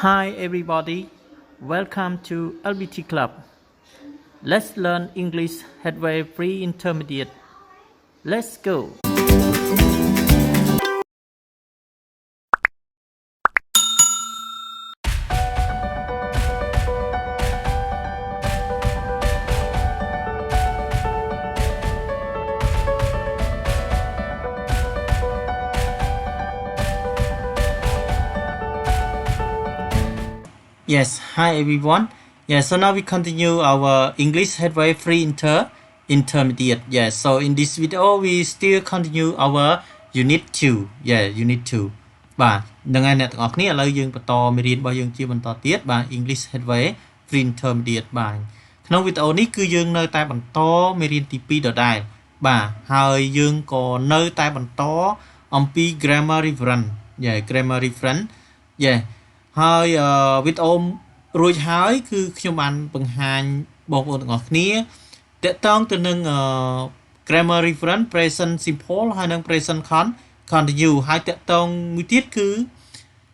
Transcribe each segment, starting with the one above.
Hi everybody, welcome to LBT Club. Let's learn English Headway Pre-Intermediate. Let's go. Yes, hi everyone. Yeah, so now we continue our English Headway Intermediate. Yeah, so in this video we still continue our Unit 2. Yeah, Unit 2. បាទនឹងហើយអ្នកទាំងអស់គ្នាឥឡូវយើងបន្តមេរៀនរបស់យើងជាបន្តទៀតបាទ English Headway Free Intermediate បាទក្នុងវីដេអូនេះគឺយើងនៅតែបន្តមេរៀនទី2ដដែលបាទហើយយើងក៏នៅតែបន្តអំពី grammar reference grammar reference ហើយវីដេអូរួចហើយគឺខ្ញុំបានបង្ហាញបងប្អូនទាំងអស់គ្នាតកតងទៅនឹងgrammar reference present simple ហើយនិង present continue ហើយតកតងមួយទៀតគឺ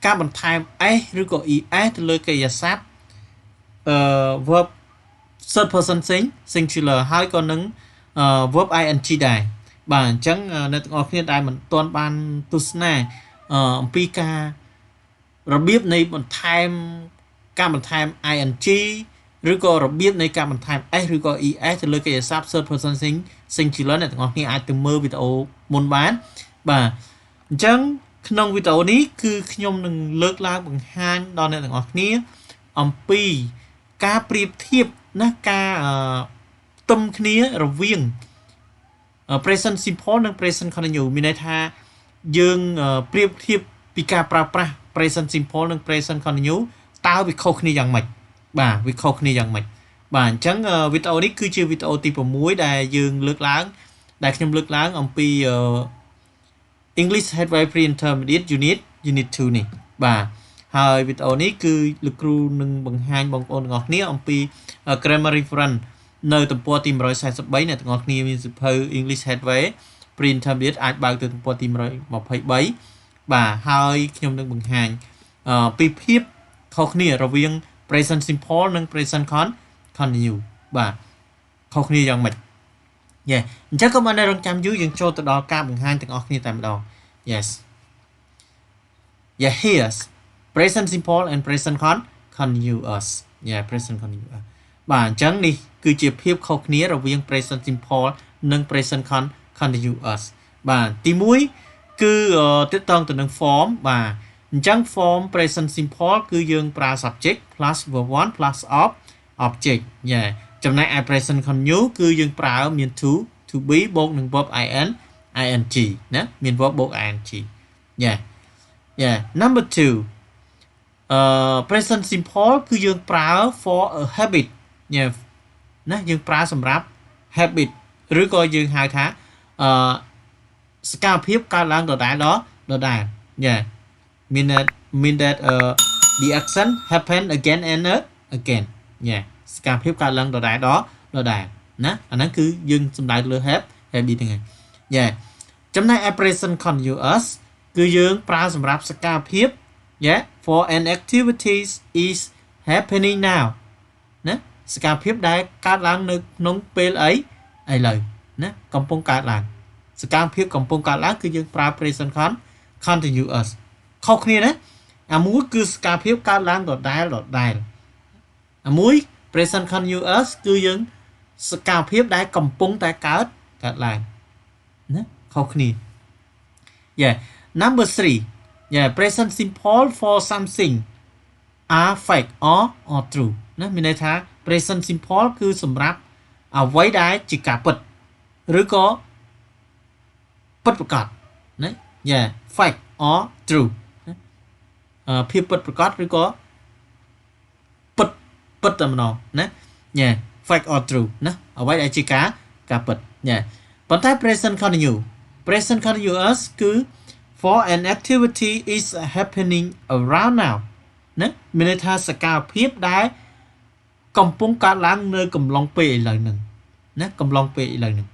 ការបន្ថែម s ឬក៏ es ទៅលើកិរិយាសព្ទverb third person singular ហើយក៏នឹងverb ing ដែរបាទអញ្ចឹងអ្នកទាំងអស់គ្នាដែលមិនទាន់បានទស្សនាអំពីការរបៀបនៃការបន្ថែម ing ឬក៏របៀបនៃការបន្ថែម s ឬក៏ es ទៅលើកិរិយាសព្ទ third person singular អ្នកទាំងអស់គ្នាអាចទៅមើលវីដេអូមុនបានបាទអញ្ចឹងក្នុងវីដេអូនេះគឺខ្ញុំនឹងលើកឡើងបង្ហាញដល់អ្នកទាំងអស់គ្នាអំពីការប្រៀបធៀបណាការផ្ទឹមគ្នារវាង present simple និង present continue មានន័យថាយើងប្រៀបធៀបពីការប្រើប្រាស់ present simple និង present continue តើវាខុសគ្នាយ៉ាងម៉េចបាទវាខុសគ្នាយ៉ាងម៉េចបាទអញ្ចឹងវីដេអូនេះគឺជាវីដេអូទី6ដែលយើងលើកឡើងដែលខ្ញុំលើកឡើងអំពីEnglish Headway Pre-Intermediate Unit 2នេះបាទហើយវីដេអូនេះគឺលោកគ្រូនឹងបង្ហាញបងប្អូនទាំងអស់គ្នាអំពី grammar reference នៅទំព័រទី143អ្នកទាំងអស់គ្នាមានសៀវភៅ English Headway Pre-Intermediate អាចបើកទៅទំព័រទី123បាទហើយខ្ញុំនឹងបង្ហាញពីភាពខុសគ្នារវាង present simple និង present continue បាទខុសគ្នាយ៉ាងម៉េចអញ្ចឹងក៏បានរងចាំយូរយើងចូលទៅដល់ការបង្ហាញទាំងអស់គ្នាតែម្ដង here's present simple and present continuous present continuous បាទអញ្ចឹងនេះគឺជាភាពខុសគ្នារវាង present simple និង present continuous បាទទី1គឺទាក់ទងទៅនឹង form បាទអញ្ចឹង form present simple គឺយើងប្រើ subject plus verb 1 plus object ចំណែកឯ present continue គឺយើងប្រើមាន to be បូកនឹង verb ing ណាមាន verb បូក ing number 2 present simple គឺយើងប្រើ for a habit ណាយើងប្រើសម្រាប់ habit ឬក៏យើងហៅថាសកម្មភាពកើតឡើងដដែលmean that the action happen again and again សកម្មភាពកើតឡើងដដែលណាអាហ្នឹងគឺយើងសំដៅលើ habit ហ្នឹងហើយចំណែក present continuous គឺយើងប្រើសម្រាប់សកម្មភាព for an activity is happening now ណាសកម្មភាពដែលកើតឡើងនៅក្នុងពេលឥឡូវណាកំពុងកើតឡើងសកម្មភាពកំពុងកើតឡើងគឺយើងប្រើ present continuous ខុសគ្នាណាអាមួយគឺសកម្មភាពកើតឡើងដដែលអាមួយ present continuous គឺយើងសកម្មភាពដែលកំពុងតែកើតឡើងណាខុសគ្នា number 3 present simple for something are fact or true ណាមានន័យថា present simple គឺសម្រាប់អ្វីដែលជាការពិតឬក៏ពិតប្រាកដណា fact or true ភាពពិតប្រាកដឬក៏ពិតតែម្ដងណា fact or true ណាអ្វីដែលជាការពិតប៉ុន្តែ present continuous គឺ for an activity is happening around now ណាមានន័យថាសកម្មភាពដែលកំពុងកើតឡើងនៅកំឡុងពេលឥឡូវហ្នឹងណាកំឡុងពេលឥឡូវហ្នឹង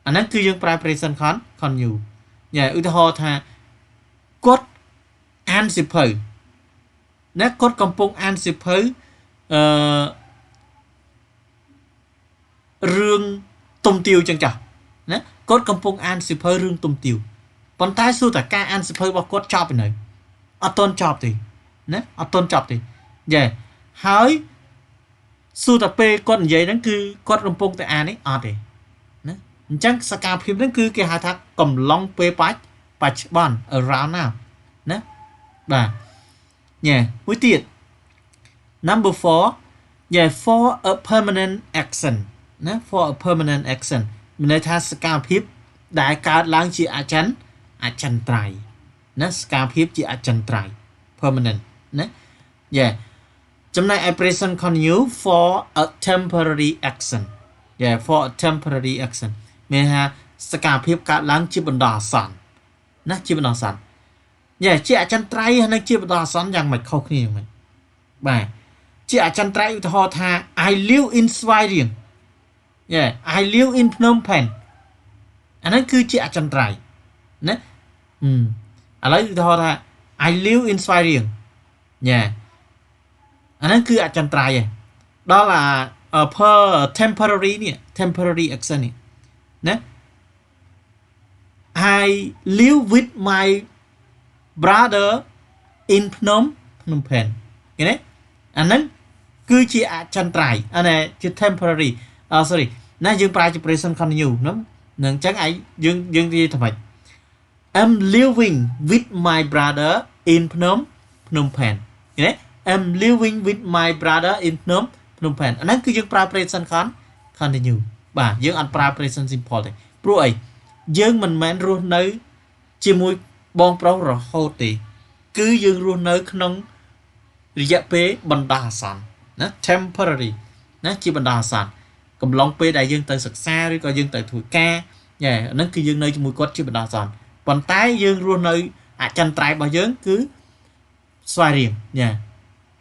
អាហ្នឹងគឺយើងប្រើ present continue ឧទាហរណ៍ថាគាត់ អានសិភៅណាគាត់កំពុងអានសិភៅរឿងទុំទាវចឹងចាស់ណាគាត់កំពុងអានសិភៅរឿងទុំទាវប៉ុន្តែសួរតែការអានសិភៅរបស់គាត់ចប់ទៅនៅអត់ទាន់ចប់ទេណាអត់ទាន់ចប់ទេយ៉ាហើយសួរតែពេលគាត់និយាយហ្នឹងគឺគាត់កំពុងតែអាននេះអត់ទេណាអញ្ចឹងសកម្មភាពហ្នឹងគឺគេហៅថាកំឡុងពេលបច្ចុប្បន្ន around now ណាបាទញ៉ែមួយទៀត number 4 yeah for a permanent action ណា for a permanent action មានន័យថាសកម្មភាពដែលកើតឡើងជាអចិន្ត្រៃយ៍ណាសកម្មភាពជាអចិន្ត្រៃយ៍ permanent ណា yeah ចំណែកឯ present continue for a temporary action yeah for a temporary action មានថាសកម្មភាពកើតឡើងជាបណ្ដោះអាសន្នណាជាបណ្ដោះអាសន្ន yeah ជាអចិន្ត្រៃយ៍ហើយជាបណ្ដោះអាសន្នយ៉ាងមិនខុសគ្នាយ៉ាងម៉េចបាទជាអចិន្ត្រៃយ៍ឧទាហរណ៍ថា I live in Sweden yeah I live in Phnom Penh អាហ្នឹងគឺជាអចិន្ត្រៃយ៍ណាឥឡូវឧទាហរណ៍ថា I live in Sweden yeah អាហ្នឹងគឺអចិន្ត្រៃយ៍ឯងដល់per temporary នេះ temporary action នេះណា I live with my brother in Phnom Penh ឃើញទេអាហ្នឹងគឺជាអចិន្ត្រៃយ៍អានេះជា temporary sorry ណាយើងប្រើជា present continue ហ្នឹងអញ្ចឹងយើងនិយាយថាម៉េច I'm living with my brother in Phnom Penh ឃើញទេ I'm living with my brother in Phnom Penh អាហ្នឹងគឺយើងប្រើ present continue បាទយើងអត់ប្រើ present simple ទេព្រោះអីយើងមិនមែនរស់នៅជាមួយបងប្រុសរហូតទេគឺយើងរស់នៅក្នុងរយៈពេលបណ្ដោះអាសន្នណា temporary ណាជាបណ្ដោះអាសន្នកំឡុងពេលដែលយើងទៅសិក្សាឬក៏យើងទៅធ្វើការយ៉ាហ្នឹងគឺយើងនៅជាមួយគាត់ជាបណ្ដោះអាសន្នប៉ុន្តែយើងរស់នៅអចិន្ត្រៃយ៍របស់យើងគឺស្វាយរៀងយ៉ា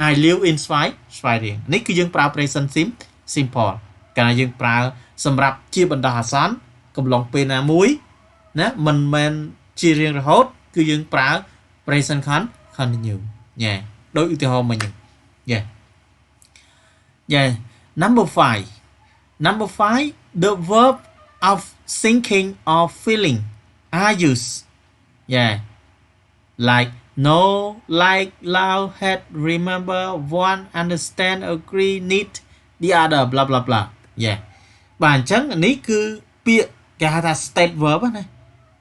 I live in ស្វាយរៀងនេះគឺយើងប្រើ present simple កាលណាយើងប្រើសម្រាប់ជាបណ្ដោះអាសន្នកំឡុងពេលណាមួយណាមិនមែនជារៀងរហូតគឺយើងប្រើ present continue យ៉ាដូចឧទាហរណ៍មិញហ្នឹងយ៉ា number 5 the verb of thinking or feeling are used yeah like know like love hate remember want understand agree need the other blah blah blah yeah បាទអញ្ចឹងនេះគឺពាក្យគេហៅថា state verb ណា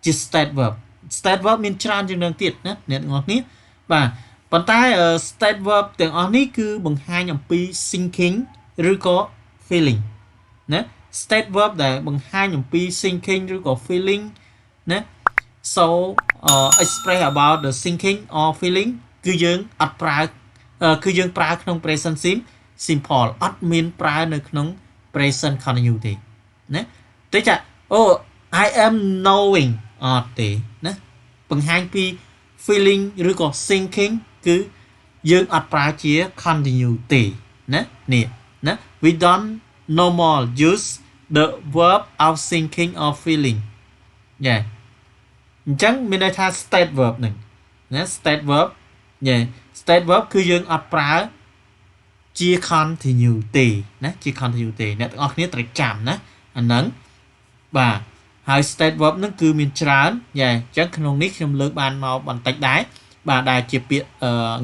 ជា state verb មានច្រើនជាងនឹងទៀតណាអ្នកទាំងអស់គ្នាបាទប៉ុន្តែ state verb ទាំងអស់នេះគឺបង្ហាញអំពី thinking ឬក៏ feeling ណា state verb ដែលបង្ហាញអំពី thinking ឬក៏ feeling ណា so express about the thinking or feeling គឺយើងអត់ប្រើគឺយើងប្រើក្នុង present simple អត់មានប្រើនៅក្នុង present continue ទេណាតែចាអូ I am knowing អត់ទេណាបង្ហាញពី feeling ឬក៏ thinking គឺយើងអត់ប្រើជា continue ទេណានេះណា we don't normal use the verb of thinking or feeling yeah អញ្ចឹងមានន័យថា state verb ហ្នឹងណា state verb yeah state verb គឺយើងអត់ប្រើជា continue ទេណាជា continue ទេអ្នកទាំងអស់គ្នាត្រូវចាំណាអាហ្នឹងបាទហើយ state verb ហ្នឹងគឺមានច្រើនយ៉ាអញ្ចឹងក្នុងនេះខ្ញុំលើកបានមកបន្តិចដែរបាទដែលជាពាក្យ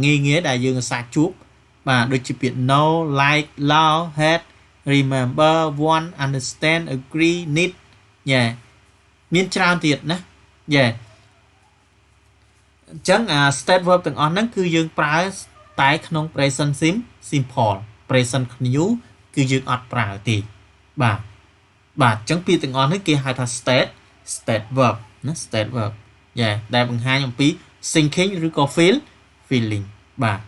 ងាយដែលយើងអាសាជួបបាទដូចជាពាក្យ know like love hate remember want understand agree need យ៉ាមានច្រើនទៀតណាយ៉ាអញ្ចឹងstate verb ទាំងអស់ហ្នឹងគឺយើងប្រើតែក្នុង present simple present continue គឺយើងអត់ប្រើទេបាទអញ្ចឹងពាក្យទាំងអស់នេះគេហៅថា state verb ណា state verb យ៉ាដែលបង្ហាញអំពី thinking ឬក៏ feeling បាទ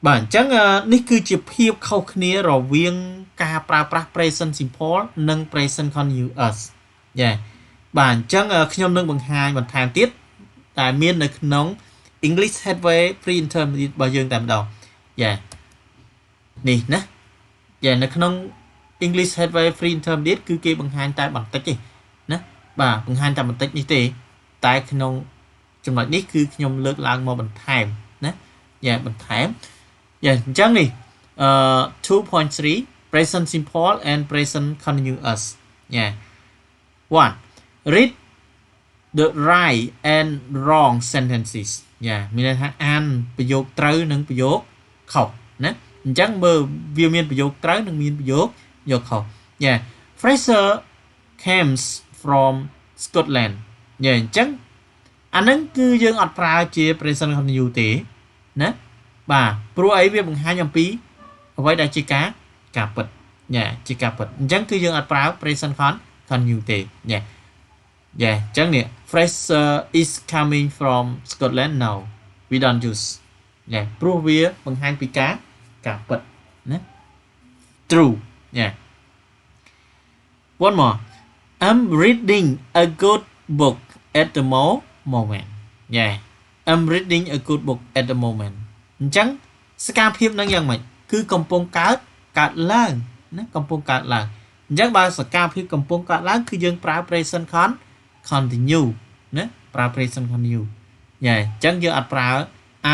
អញ្ចឹងនេះគឺជាភាពខុសគ្នារវាងការប្រើប្រាស់ present simple និង present continuous យ៉ាបាទអញ្ចឹងខ្ញុំនឹងបង្ហាញបន្ថែមទៀតតែមាននៅក្នុង English Headway Pre Intermediate របស់យើងតែម្ដងយ៉ានេះណាយ៉ានៅក្នុង English Headway Free Intermediate គឺគេបង្ហាញតែបន្តិចទេណាបាទបង្ហាញតែបន្តិចនេះទេតែក្នុង ចំណុចនេះគឺខ្ញុំលើកឡើងមកបន្ថែមណាយ៉ាបន្ថែមយ៉ាអញ្ចឹងនេះ2.3 present simple and present continuous យ៉ា 1 read the right and wrong sentences យ៉ាមានន័យថាអានប្រយោគត្រូវនិងប្រយោគខុសណាអញ្ចឹងមើលវាមានប្រយោគត្រូវនិងមានប្រយោគខុសយ៉ា Fraser comes from Scotland យ៉ាអញ្ចឹងអាហ្នឹងគឺយើងអត់ប្រើជា present continuous ទេណាបាទព្រោះអីវាបង្ហាញអំពីអ្វីដែលជាការពិតយ៉ាជាការពិតអញ្ចឹងគឺយើងអត់ប្រើ present continuous ទេយ៉ាយ៉ាអញ្ចឹងនេះ Fraser is coming from Scotland now we don't use យ៉ាព្រោះវាបង្ហាញពីការពិតណា true យ៉ា one more I'm reading a good book at the moment yeah I'm reading a good book at the moment អញ្ចឹងសកម្មភាពនឹងយ៉ាងម៉េចគឺកំពុងកើតឡើងណាកំពុងកើតឡើងអញ្ចឹងបើសកម្មភាពកំពុងកើតឡើងគឺយើងប្រើ present continue ណាប្រើ present continue យ៉ាអញ្ចឹងយើងអត់ប្រើ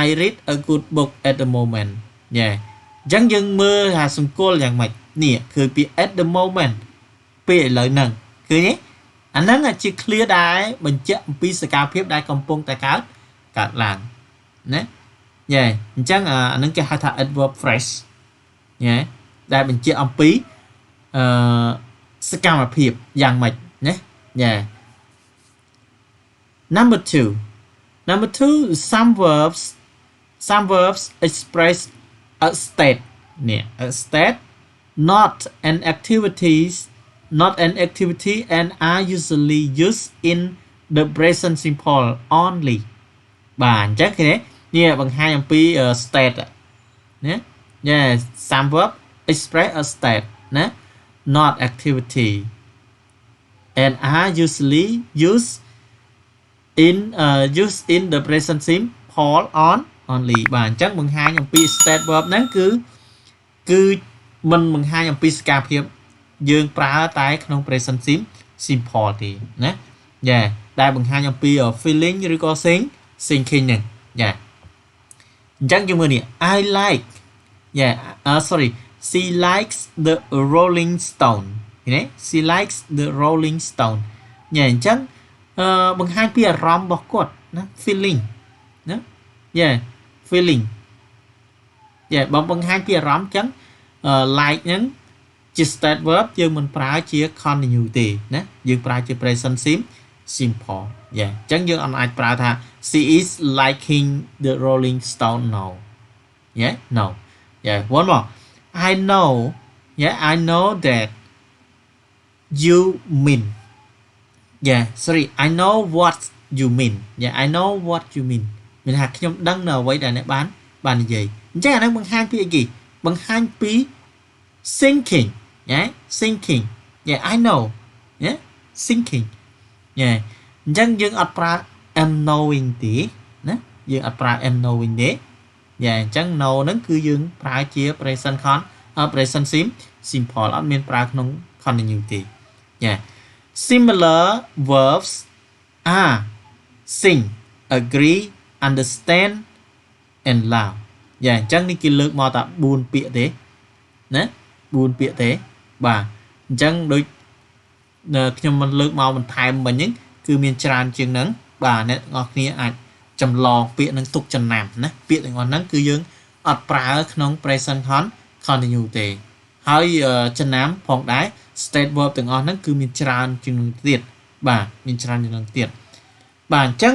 I read a good book at the moment យ៉ាអញ្ចឹងយើងមើលថាសង្គលយ៉ាងម៉េចនេះគឺពាក្យ at the moment ពេលឥឡូវហ្នឹងឃើញទេអាហ្នឹងជា clear ដែរបញ្ជាក់អំពីសកម្មភាពដែលកំពុងតែកើតឡើងណាយ៉ាអញ្ចឹងអាហ្នឹងគេហៅថា adverb phrase យ៉ាដែលបញ្ជាក់អំពីសកម្មភាពយ៉ាងម៉េចណាយ៉ា number 2 some verbs express a state នេះ a state not an activity and are usually used in the present simple only បាទអញ្ចឹងគេនេះបង្ហាញអំពី state ណា yeah some verb express a state ណា not activity and are usually used in the present simple only បាទអញ្ចឹងបង្ហាញអំពី state verb ហ្នឹងគឺមិនបង្ហាញអំពីសកម្មភាពយើងប្រើតែក្នុង present simple ទេណាយ៉ាដែលបង្ហាញអំពី feeling ឬក៏ thinking ហ្នឹងយ៉ាអញ្ចឹងយើងមើលនេះ I like sorry she likes the rolling stone ឃើញទេ she likes the rolling stone យ៉ាអញ្ចឹងបង្ហាញពីអារម្មណ៍របស់គាត់ណា feeling ណាយ៉ា feeling យ៉ាបើបង្ហាញពីអារម្មណ៍អញ្ចឹងlike ហ្នឹងជា state verb យើងមិនប្រើជា continue ទេណាយើងប្រើជា present simple យ៉ាអញ្ចឹងយើងអាចប្រើថា she is liking the rolling stone now yeah no yeah one more I know that you mean yeah sorry I know what you mean yeah I know what you mean មានថាខ្ញុំដឹងនៅអ្វីដែលអ្នកបាននិយាយអញ្ចឹងអានេះបង្ហាញពីអីគេបង្ហាញពី thinking yeah thinking yeah I know yeah thinking yeah អញ្ចឹងយើងអត់ប្រើ am knowing ទេណាយើងអត់ប្រើ am knowing ទេyeah អញ្ចឹង know ហ្នឹងគឺយើងប្រើជា present simple អត់មានប្រើក្នុង continue ទេ yeah similar verbs are sing agree understand and love យ៉ាអញ្ចឹងនេះគេលើកមកតែ4ពាក្យទេណា4ពាក្យទេបាទអញ្ចឹងដូចខ្ញុំមិនលើកមកបន្ថែមមិញហ្នឹងគឺមានច្រើនជាងហ្នឹងបាទអ្នកទាំងអស់គ្នាអាចចម្លងពាក្យនឹងទុកចំណាំណាពាក្យទាំងអស់ហ្នឹងគឺយើងអត់ប្រើក្នុង present continue ទេហើយចំណាំផងដែរ state verb ទាំងអស់ហ្នឹងគឺមានច្រើនជាងនឹងទៀតបាទមានច្រើនជាងនឹងទៀតបាទអញ្ចឹង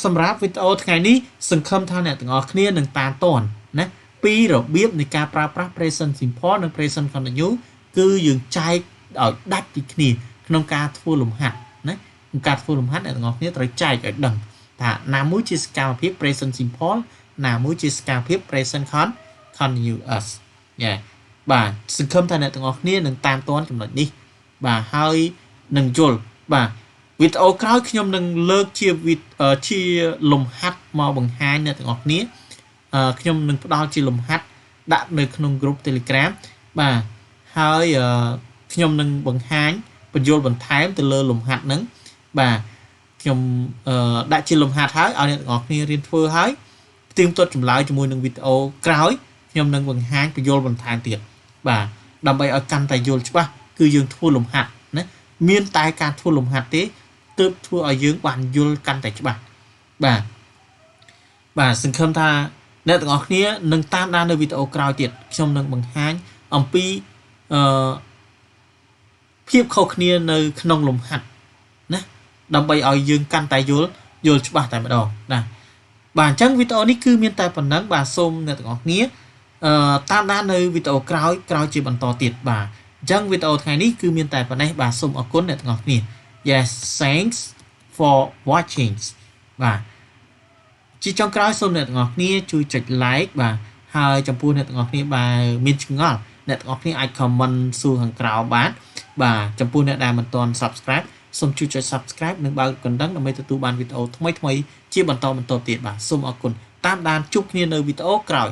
សម្រាប់វីដេអូថ្ងៃនេះសង្ឃឹមថាអ្នកទាំងអស់គ្នានឹងតាមទាន់ណាពីរបៀបនៃការប្រើប្រាស់ present simple និង present continuous គឺយើងចែកឲ្យដាច់ពីគ្នាក្នុងការធ្វើលំហាត់ណាក្នុងការធ្វើលំហាត់អ្នកទាំងអស់គ្នាត្រូវចែកឲ្យដឹងថាណាមួយជាសកម្មភាព present simple ណាមួយជាសកម្មភាព present continuous យ៉ាបាទសង្ឃឹមថាអ្នកទាំងអស់គ្នានឹងតាមទាន់ចំណុចនេះបាទហើយនឹងយល់បាទវីដេអូក្រោយខ្ញុំនឹងលើកជាលំហាត់មកបង្ហាញអ្នកទាំងអស់គ្នាខ្ញុំនឹងផ្ដល់ជាលំហាត់ដាក់នៅក្នុង group Telegram បាទហើយខ្ញុំនឹងបង្ហាញបញ្យល់បន្ថែមទៅលើលំហាត់ហ្នឹងបាទ ខ្ញុំដាក់ជាលំហាត់ហើយឲ្យអ្នកទាំងអស់គ្នារៀនធ្វើហើយផ្ទៀងផ្ទាត់ចម្លើយជាមួយនឹងវីដេអូក្រោយខ្ញុំនឹងបង្ហាញបញ្យលបន្ថែមទៀតបាទដើម្បីឲ្យកាន់តែយល់ច្បាស់គឺយើងធ្វើលំហាត់ណាមានតែការធ្វើលំហាត់ទេទើបធ្វើឲ្យយើងបានយល់កាន់តែច្បាស់បាទសង្ឃឹមថាអ្នកទាំងអស់គ្នានឹងតាមដាននៅវីដេអូក្រោយទៀតខ្ញុំនឹងបង្ហាញអំពីភាពខុសគ្នានៅក្នុងលំហាត់ណាដើម្បីឲ្យយើងកាន់តែយល់ច្បាស់តែម្ដងណាបាទអញ្ចឹងវីដេអូនេះគឺមានតែប៉ុណ្ណឹងបាទសូមអ្នកទាំងអស់គ្នាតាមដាននៅវីដេអូក្រោយជាបន្តទៀតបាទអញ្ចឹងវីដេអូថ្ងៃនេះគឺមានតែប៉ុណ្ណេះបាទសូមអរគុណអ្នកទាំងអស់គ្នា Yes thanks for watching បាទជាចុងក្រោយសូមអ្នកទាំងអស់គ្នាជួយចុច like បាទហើយចំពោះអ្នកទាំងអស់គ្នាបើមានឆ្ងល់អ្នកទាំងអស់គ្នាអាច comment សួរខាងក្រោមបានបាទចំពោះអ្នកដែលមិនទាន់ subscribe សូមជួយចុច subscribe និងបើកកណ្ដឹងដើម្បីទទួលបានវីដេអូថ្មីៗជាបន្តទៀតបាទសូមអរគុណតាមដានជួបគ្នានៅវីដេអូក្រោយ